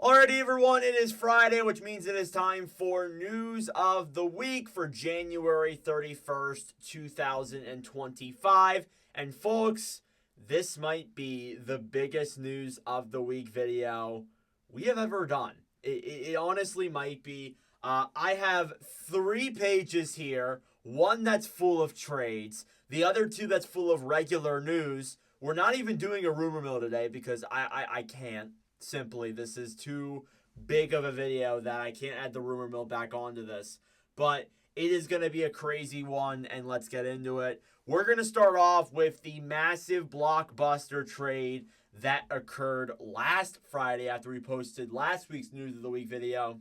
Alrighty, everyone, it is Friday, which means it is time for News of the Week for January 31st, 2025. And folks, this might be the biggest News of the Week video we have ever done. It honestly might be. I have 3 pages here, one that's full of trades, the other 2 that's full of regular news. We're not even doing a rumor mill today because I can't. Simply, this is too big of a video that I can't add the rumor mill back onto this. But it is going to be a crazy one, and let's get into it. We're going to start off with the massive blockbuster trade that occurred last Friday after we posted last week's News of the Week video.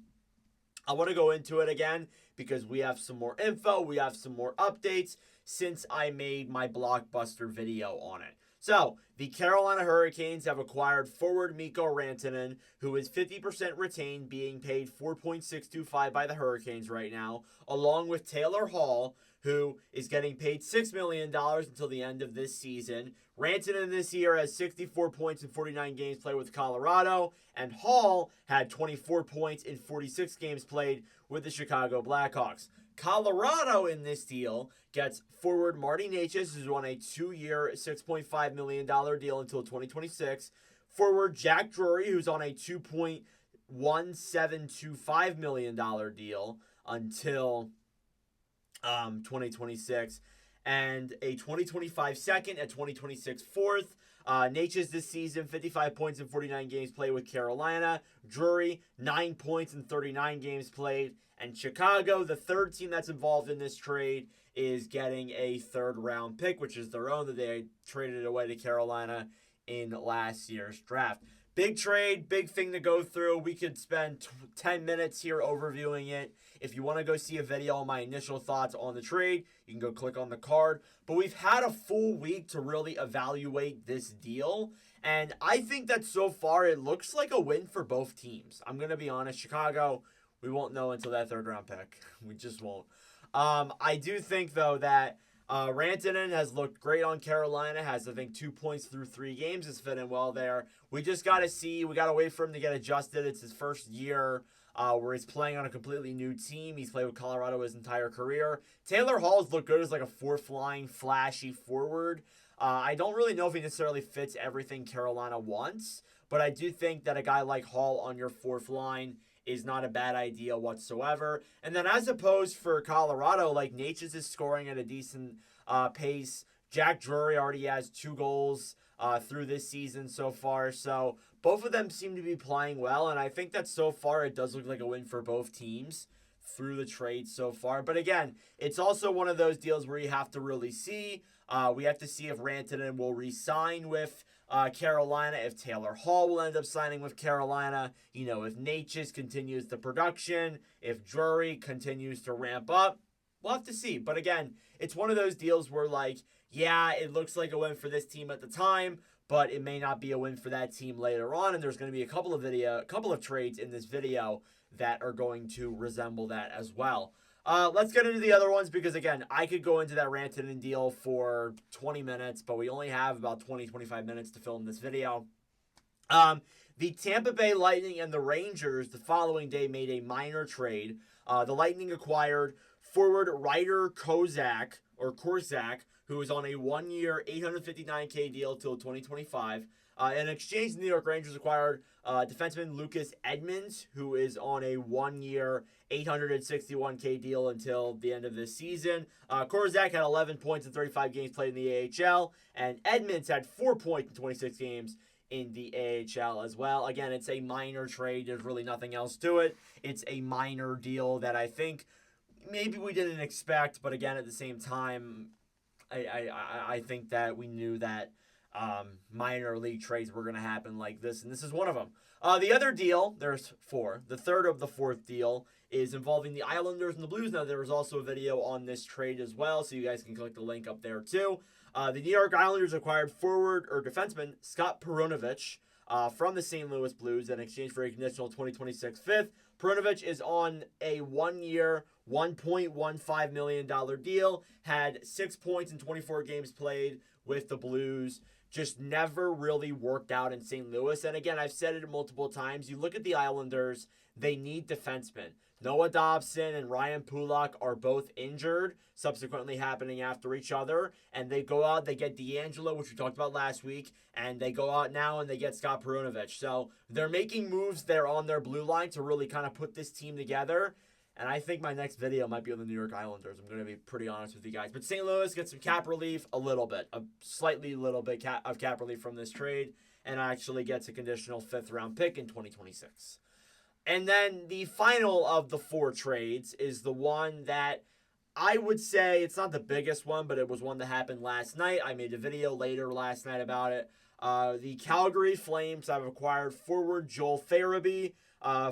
I want to go into it again because we have some more info, we have some more updates since I made my blockbuster video on it. So, the Carolina Hurricanes have acquired forward Mikko Rantanen, who is 50% retained, being paid $4.625 by the Hurricanes right now, along with Taylor Hall, who is getting paid $6 million until the end of this season. Rantanen this year has 64 points in 49 games played with Colorado, and Hall had 24 points in 46 games played with the Chicago Blackhawks. Colorado in this deal gets forward Marty Necas, who's on a 2-year, $6.5 million deal until 2026. Forward Jack Drury, who's on a $2.1725 million deal until 2026. And a 2025 second, a 2026 fourth. Necas this season, 55 points in 49 games played with Carolina. Drury, 9 points in 39 games played. And Chicago, the third team that's involved in this trade, is getting a third-round pick, which is their own that they traded away to Carolina in last year's draft. Big trade, big thing to go through. We could spend 10 minutes here overviewing it. If you want to go see a video on my initial thoughts on the trade, you can go click on the card. But we've had a full week to really evaluate this deal. And I think that so far it looks like a win for both teams. I'm going to be honest, Chicago, we won't know until that third-round pick. We just won't. I do think, though, that Rantanen has looked great on Carolina, has, I think, 2 points through 3 games, is fitting well there. We just got to see. We got to wait for him to get adjusted. It's his first year where he's playing on a completely new team. He's played with Colorado his entire career. Taylor Hall's looked good as like a fourth-line, flashy forward. I don't really know if he necessarily fits everything Carolina wants, but I do think that a guy like Hall on your fourth line is not a bad idea whatsoever. And then as opposed for Colorado, like Necas is scoring at a decent pace. Jack Drury already has 2 goals through this season so far. So both of them seem to be playing well. And I think that so far it does look like a win for both teams through the trade so far. But again, it's also one of those deals where you have to really see. We have to see if Rantanen will re-sign with Carolina, if Taylor Hall will end up signing with Carolina, if Necas continues the production, if Drury continues to ramp up. We'll have to see. But again, it's one of those deals where, it looks like a win for this team at the time, but it may not be a win for that team later on. And there's going to be a couple of trades in this video that are going to resemble that as well. Let's get into the other ones because, again, I could go into that Rantanen deal for 20 minutes, but we only have about 20-25 minutes to film this video. The Tampa Bay Lightning and the Rangers the following day made a minor trade. The Lightning acquired forward Ryder Kozak, who is on a 1-year, $859K deal till 2025. In exchange, the New York Rangers acquired defenseman Lucas Edmonds, who is on a 1-year, $861K deal until the end of this season. Kozak had 11 points in 35 games played in the AHL, and Edmonds had 4 points in 26 games in the AHL as well. Again, it's a minor trade. There's really nothing else to it. It's a minor deal that I think maybe we didn't expect, but again, at the same time, I think that we knew that minor league trades were going to happen like this, and this is one of them. The other deal, there's 4. The third of the fourth deal is involving the Islanders and the Blues. Now, there was also a video on this trade as well, so you guys can click the link up there too. The New York Islanders acquired forward or defenseman Scott Perunovich from the St. Louis Blues in exchange for a conditional 2026 fifth. Perunovich is on a 1-year, $1.15 million deal, had 6 points in 24 games played with the Blues. just never really worked out in St. Louis. And again, I've said it multiple times. You look at the Islanders, they need defensemen. Noah Dobson and Ryan Pulock are both injured, subsequently happening after each other. And they go out, they get DeAngelo, which we talked about last week, and they go out now and they get Scott Perunovich. So they're making moves there on their blue line to really kind of put this team together. And I think my next video might be on the New York Islanders. I'm going to be pretty honest with you guys. But St. Louis gets some cap relief, a little bit, a slightly little bit of cap relief from this trade, and actually gets a conditional 5th-round pick in 2026. And then the final of the 4 trades is the one that I would say it's not the biggest one, but it was one that happened last night. I made a video later last night about it. The Calgary Flames have acquired forward Joel Farabee,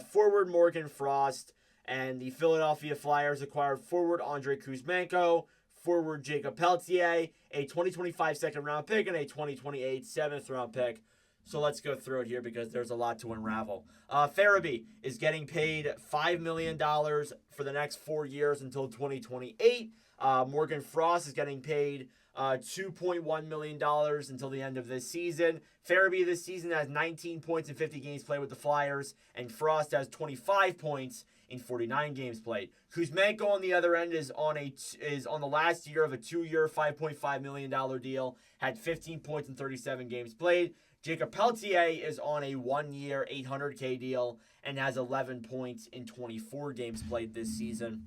forward Morgan Frost, and the Philadelphia Flyers acquired forward Andrei Kuzmenko, forward Jacob Pelletier, a 2025 second-round pick, and a 2028 7th-round pick. So let's go through it here because there's a lot to unravel. Farabee is getting paid $5 million for the next 4 years until 2028. Morgan Frost is getting paid $2.1 million until the end of this season. Farabee this season has 19 points in 50 games played with the Flyers, and Frost has 25 points in 49 games played. Kuzmenko on the other end is on the last year of a 2-year, $5.5 million deal, had 15 points in 37 games played. Jacob Pelletier is on a 1-year, $800K deal and has 11 points in 24 games played this season.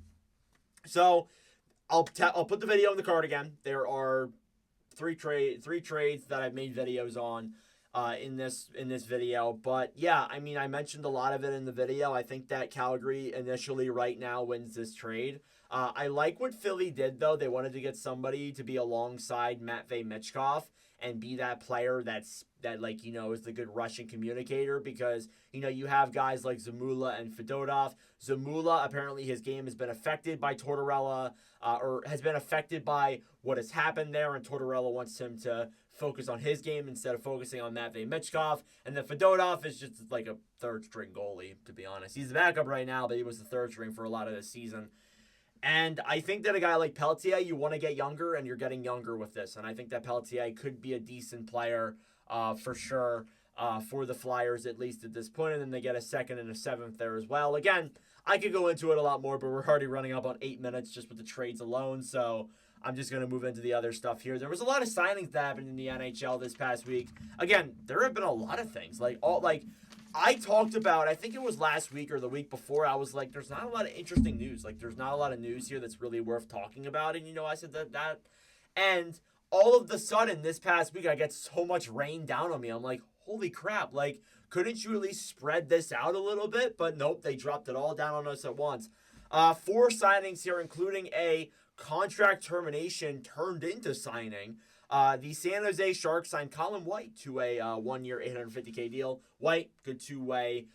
So I'll put the video in the card again. There are three trades that I've made videos on in this video. But yeah, I mean, I mentioned a lot of it in the video. I think that Calgary initially right now wins this trade. I like what Philly did, though. They wanted to get somebody to be alongside Matvei Michkov and be that player that is the good Russian communicator, because, you have guys like Zamula and Fedotov. Zamula, apparently his game has been affected by Tortorella, or has been affected by what has happened there, and Tortorella wants him to focus on his game instead of focusing on Matvei Michkov. And then Fedotov is just like a third-string goalie, to be honest. He's the backup right now, but he was the third string for a lot of this season. And I think that a guy like Pelletier, you want to get younger, and you're getting younger with this. And I think that Pelletier could be a decent player for sure for the Flyers, at least at this point. And then they get a 2nd and a 7th there as well. Again, I could go into it a lot more, but we're already running up on 8 minutes just with the trades alone. So I'm just going to move into the other stuff here. There was a lot of signings that happened in the NHL this past week. Again, there have been a lot of things. I talked about, I think it was last week or the week before, I was like, there's not a lot of interesting news. There's not a lot of news here that's really worth talking about. And, I said that. And all of the sudden, this past week, I get so much rain down on me. I'm like, holy crap. Couldn't you at least spread this out a little bit? But nope, they dropped it all down on us at once. 4 signings here, including a contract termination turned into signing. The San Jose Sharks signed Colin White to a 1-year, $850K deal. White, good 2-way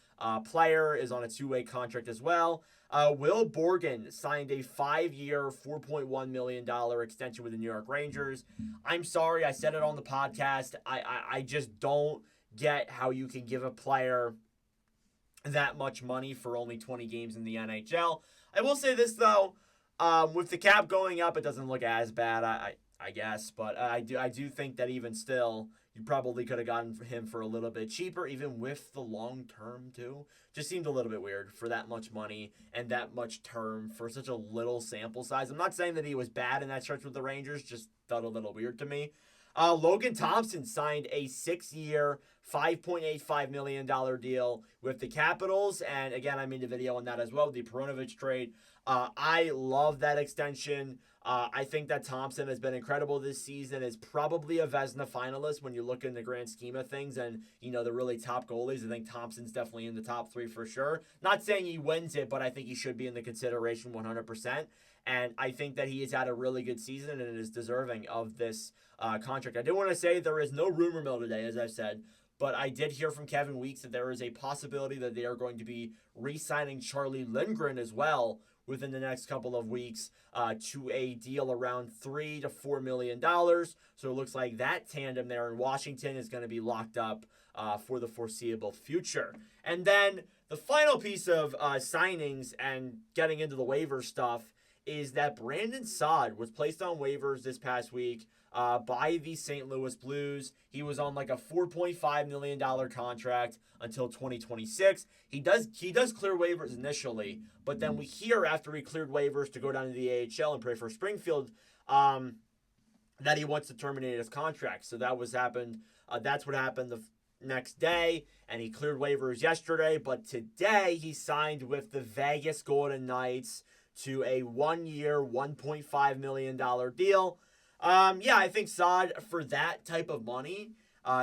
player, is on a 2-way contract as well. Will Borgen signed a 5-year, $4.1 million extension with the New York Rangers. I'm sorry, I said it on the podcast. I just don't get how you can give a player that much money for only 20 games in the NHL. I will say this, though. With the cap going up, it doesn't look as bad, I guess. But I do think that even still, you probably could have gotten him for a little bit cheaper, even with the long term, too. Just seemed a little bit weird for that much money and that much term for such a little sample size. I'm not saying that he was bad in that stretch with the Rangers, just felt a little weird to me. Logan Thompson signed a 6-year, $5.85 million deal with the Capitals. And again, I made a video on that as well, the Perunovich trade. I love that extension. I think that Thompson has been incredible this season, is probably a Vezina finalist when you look in the grand scheme of things and, the really top goalies. I think Thompson's definitely in the top 3 for sure. Not saying he wins it, but I think he should be in the consideration 100%. And I think that he has had a really good season and is deserving of this contract. I do want to say there is no rumor mill today, as I've said, but I did hear from Kevin Weeks that there is a possibility that they are going to be re-signing Charlie Lindgren as well within the next couple of weeks to a deal around $3 to $4 million. So it looks like that tandem there in Washington is going to be locked up for the foreseeable future. And then the final piece of signings and getting into the waiver stuff is that Brandon Saad was placed on waivers this past week. by the St. Louis Blues. He was on like a $4.5 million contract until 2026. He does clear waivers initially, but then we hear after he cleared waivers to go down to the AHL and play for Springfield, that he wants to terminate his contract. So that's what happened the next day, and he cleared waivers yesterday, but today he signed with the Vegas Golden Knights to a 1-year, $1.5 million deal. I think Saad, for that type of money,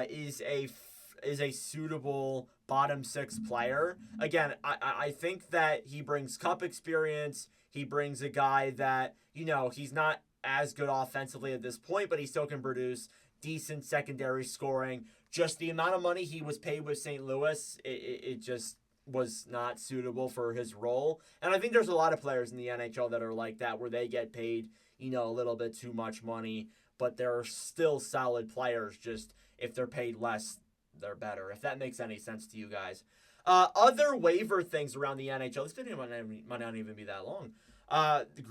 is a suitable bottom six player. Again, I think that he brings cup experience. He brings a guy that, he's not as good offensively at this point, but he still can produce decent secondary scoring. Just the amount of money he was paid with St. Louis, it just was not suitable for his role. And I think there's a lot of players in the NHL that are like that, where they get paid, a little bit too much money, but they're still solid players. Just if they're paid less, they're better. If that makes any sense to you guys. Other waiver things around the NHL. This video might not even be that long.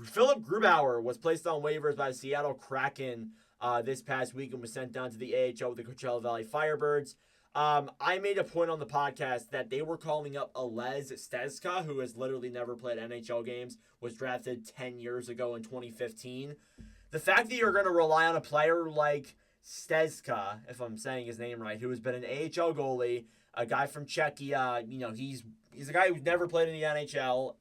Philip Grubauer was placed on waivers by the Seattle Kraken this past week and was sent down to the AHL with the Coachella Valley Firebirds. I made a point on the podcast that they were calling up Ales Stezka, who has literally never played NHL games, was drafted 10 years ago in 2015. The fact that you're going to rely on a player like Stezka, if I'm saying his name right, who has been an AHL goalie, a guy from Czechia, he's a guy who's never played in the NHL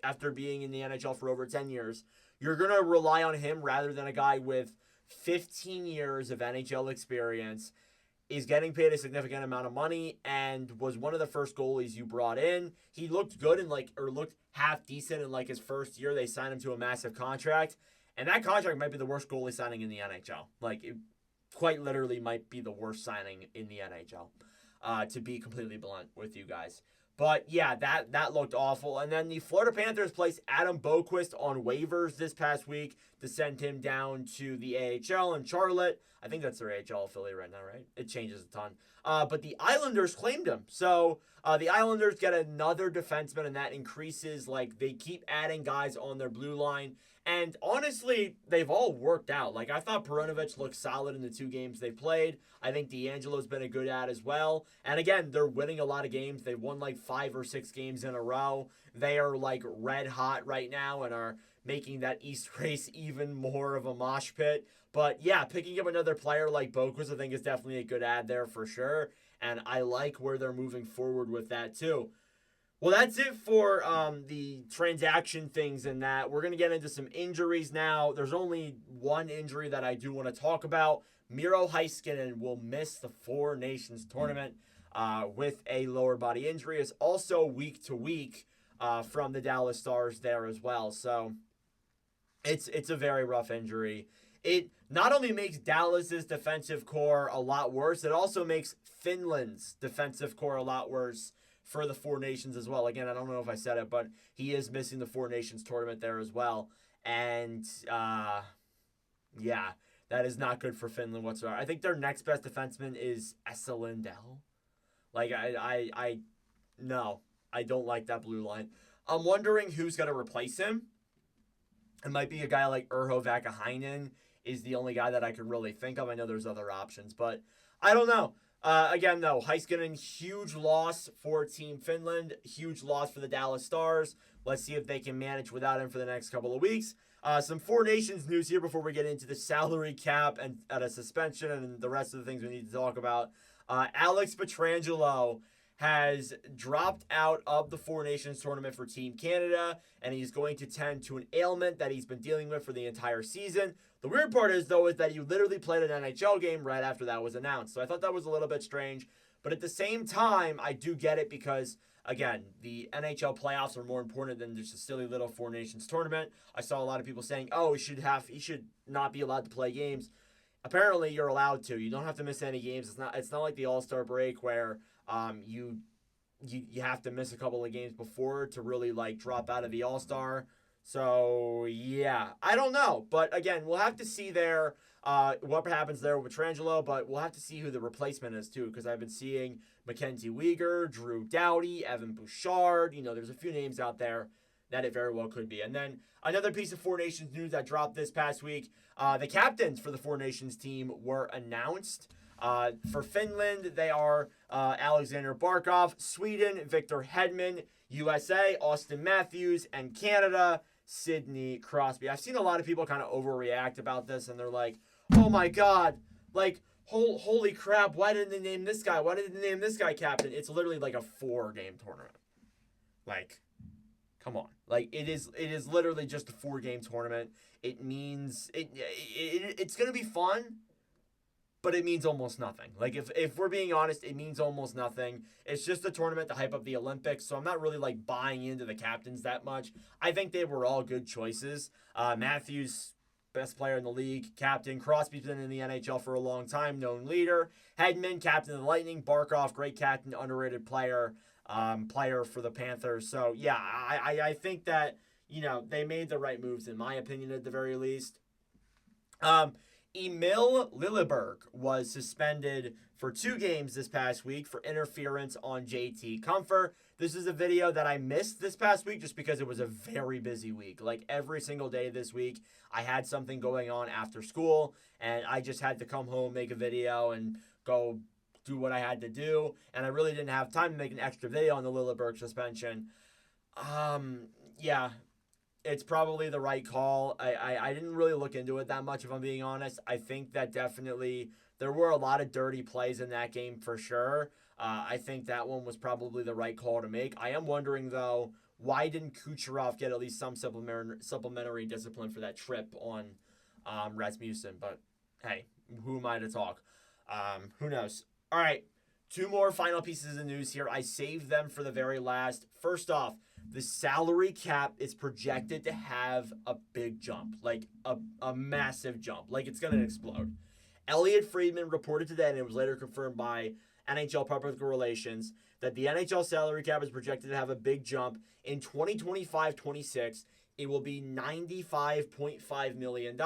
after being in the NHL for over 10 years. You're going to rely on him rather than a guy with 15 years of NHL experience, is getting paid a significant amount of money, and was one of the first goalies you brought in. He looked good and looked half decent in his first year. They signed him to a massive contract, and that contract might be the worst goalie signing in the NHL. It quite literally might be the worst signing in the NHL, to be completely blunt with you guys. But yeah, that looked awful. And then the Florida Panthers placed Adam Boqvist on waivers this past week to send him down to the AHL in Charlotte. I think that's their AHL affiliate right now, right? It changes a ton. But the Islanders claimed him. So the Islanders get another defenseman, and that increases, they keep adding guys on their blue line. And honestly, they've all worked out. I thought Perunovich looked solid in the 2 games they played. I think D'Angelo's been a good ad as well. And again, they're winning a lot of games. They've won 5 or 6 games in a row. They are red hot right now and are making that East race even more of a mosh pit. But yeah, picking up another player like Boqvist, I think, is definitely a good ad there for sure. And I like where they're moving forward with that too. Well, that's it for the transaction things and that. We're going to get into some injuries now. There's only one injury that I do want to talk about. Miro Heiskanen will miss the Four Nations tournament with a lower body injury. It's also week to week from the Dallas Stars there as well. So it's a very rough injury. It not only makes Dallas's defensive core a lot worse, it also makes Finland's defensive core a lot worse for the Four Nations as well. Again, I don't know if I said it, but he is missing the Four Nations tournament there as well. And, that is not good for Finland whatsoever. I think their next best defenseman is Esa Lindell. No, I don't like that blue line. I'm wondering who's going to replace him. It might be a guy like Urho Vakanainen is the only guy that I could really think of. I know there's other options, but I don't know. Again, though, Heiskanen, huge loss for Team Finland. Huge loss for the Dallas Stars. Let's see if they can manage without him for the next couple of weeks. Some Four Nations news here before we get into the salary cap and at a suspension and the rest of the things we need to talk about. Alex Pietrangelo has dropped out of the Four Nations tournament for Team Canada, and he's going to tend to an ailment that he's been dealing with for the entire season. The weird part is that he literally played an NHL game right after that was announced. So I thought that was a little bit strange. But at the same time, I do get it because, again, the NHL playoffs are more important than just a silly little Four Nations tournament. I saw a lot of people saying, he should not be allowed to play games. Apparently, you're allowed to. You don't have to miss any games. It's not like the All-Star break where you have to miss a couple of games before to really drop out of the All-Star. So yeah, I don't know, but again, we'll have to see there what happens there with Pietrangelo, but we'll have to see who the replacement is too, because I've been seeing Mackenzie Weegar, Drew Doughty, Evan Bouchard. There's a few names out there that it very well could be. And then another piece of Four Nations news that dropped this past week, the captains for the Four Nations team were announced. For Finland, they are Alexander Barkov, Sweden, Victor Hedman, USA, Austin Matthews, and Canada, Sidney Crosby. I've seen a lot of people kind of overreact about this, and they're like, oh my God, like, holy crap, why didn't they name this guy? Why didn't they name this guy captain? It's literally like a 4-game tournament. Like, come on. Like, it is literally just a 4-game tournament. It means, it's going to be fun, but it means almost nothing. Like, if we're being honest, it means almost nothing. It's just a tournament to hype up the Olympics, so I'm not really, like, buying into the captains that much. I think they were all good choices. Matthews, best player in the league, captain. Crosby's been in the NHL for a long time, known leader. Hedman, captain of the Lightning. Barkov, great captain, underrated player for the Panthers. So, yeah, I think that, they made the right moves, in my opinion, at the very least. Emil Lilleberg was suspended for 2 games this past week for interference on JT Comfort. This is a video that I missed this past week just because it was a very busy week. Like, every single day this week, I had something going on after school, and I just had to come home, make a video, and go do what I had to do. And I really didn't have time to make an extra video on the Lilleberg suspension. Yeah. It's probably the right call. I didn't really look into it that much, if I'm being honest. I think that definitely there were a lot of dirty plays in that game for sure. I think that one was probably the right call to make. I am wondering, though, why didn't Kucherov get at least some supplementary discipline for that trip on Rasmussen? But, hey, who am I to talk? Who knows? All right, 2 more final pieces of news here. I saved them for the very last. First off, the salary cap is projected to have a big jump, like a massive jump, like it's going to explode. Elliot Friedman reported today, and it was later confirmed by NHL Public Relations, that the NHL salary cap is projected to have a big jump. In 2025-26, it will be $95.5 million.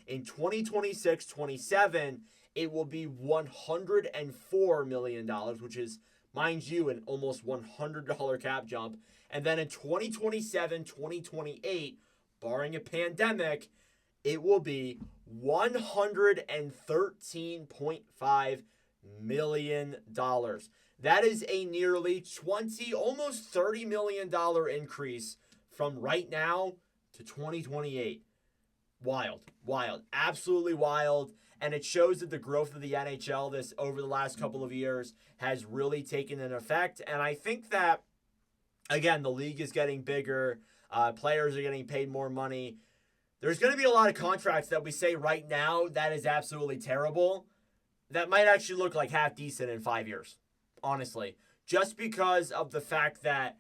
In 2026-27, it will be $104 million, which is, mind you, an almost $100 cap jump. And then in 2027-2028, barring a pandemic, it will be $113.5 million. That is a nearly almost $30 million increase from right now to 2028. Wild. Absolutely wild. And it shows that the growth of the NHL over the last couple of years has really taken an effect. And I think that, again, the league is getting bigger. Players are getting paid more money. There's going to be a lot of contracts that we say right now that is absolutely terrible that might actually look like half decent in 5 years, honestly. Just because of the fact that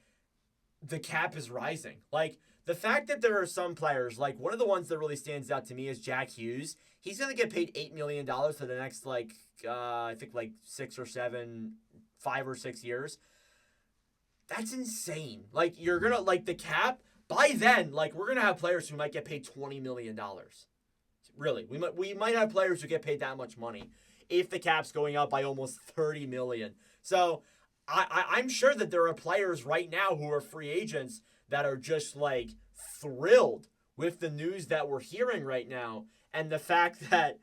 the cap is rising. Like, the fact that there are some players, like one of the ones that really stands out to me is Jack Hughes. He's going to get paid $8 million for the next, I think 5 or 6 years. That's insane. Like, you're going to, the cap, by then, we're going to have players who might get paid $20 million. Really. We might have players who get paid that much money if the cap's going up by almost $30 million. So, I'm sure that there are players right now who are free agents that are just, thrilled with the news that we're hearing right now. And the fact that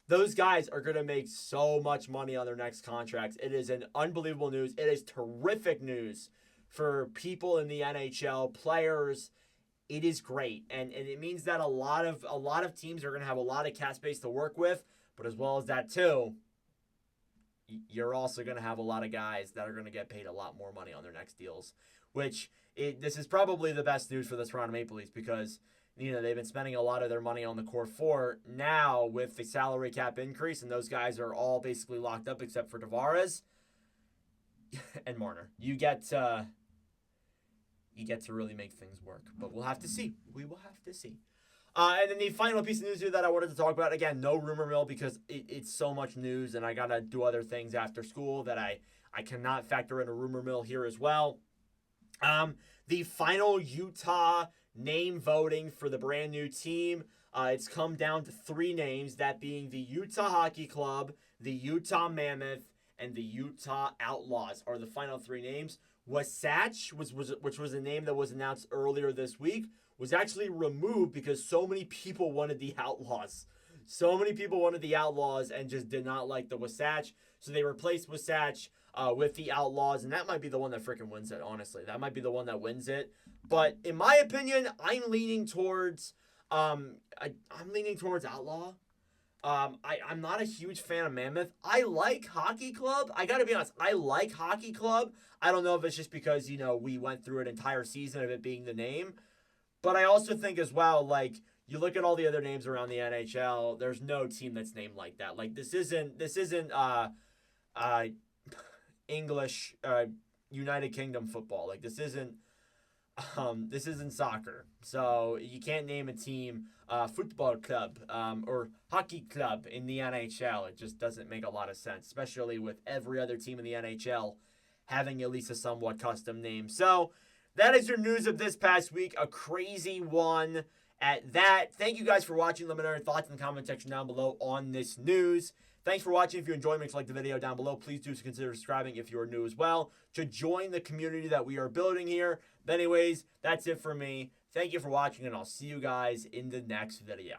those guys are going to make so much money on their next contracts. It is an unbelievable news. It is terrific news for people in the NHL, players. It is great. And it means that a lot of teams are going to have a lot of cap space to work with. But as well as that, too, you're also going to have a lot of guys that are going to get paid a lot more money on their next deals, which this is probably the best news for the Toronto Maple Leafs because, they've been spending a lot of their money on the core four. Now, with the salary cap increase, and those guys are all basically locked up except for Tavares and Marner. You get to really make things work. But we'll have to see. We will have to see. And then the final piece of news here that I wanted to talk about, again, no rumor mill because it's so much news and I got to do other things after school that I cannot factor in a rumor mill here as well. The final Utah name voting for the brand new team, it's come down to 3 names, that being the Utah Hockey Club, the Utah Mammoth, and the Utah Outlaws are the final 3 names. Wasatch, which was a name that was announced earlier this week, was actually removed because so many people wanted the Outlaws. So many people wanted the Outlaws and just did not like the Wasatch. So they replaced Wasatch with the Outlaws, and that might be the one that freaking wins it, honestly. That might be the one that wins it. But in my opinion, I'm leaning towards I'm leaning towards Outlaw. I'm not a huge fan of Mammoth. I like Hockey Club. I gotta be honest, I like Hockey Club. I don't know if it's just because, we went through an entire season of it being the name. But I also think as well, like, you look at all the other names around the NHL, there's no team that's named like that. Like, this isn't English United Kingdom football. Like, this isn't soccer. So you can't name a team football club or hockey club in the NHL. It just doesn't make a lot of sense, especially with every other team in the NHL having at least a somewhat custom name. So that is your news of this past week. A crazy one at that. Thank you guys for watching. Let me know your thoughts in the comment section down below on this news. Thanks for watching. If you enjoyed, make sure to like the video down below. Please do consider subscribing if you are new as well to join the community that we are building here. But anyways, that's it for me. Thank you for watching, and I'll see you guys in the next video.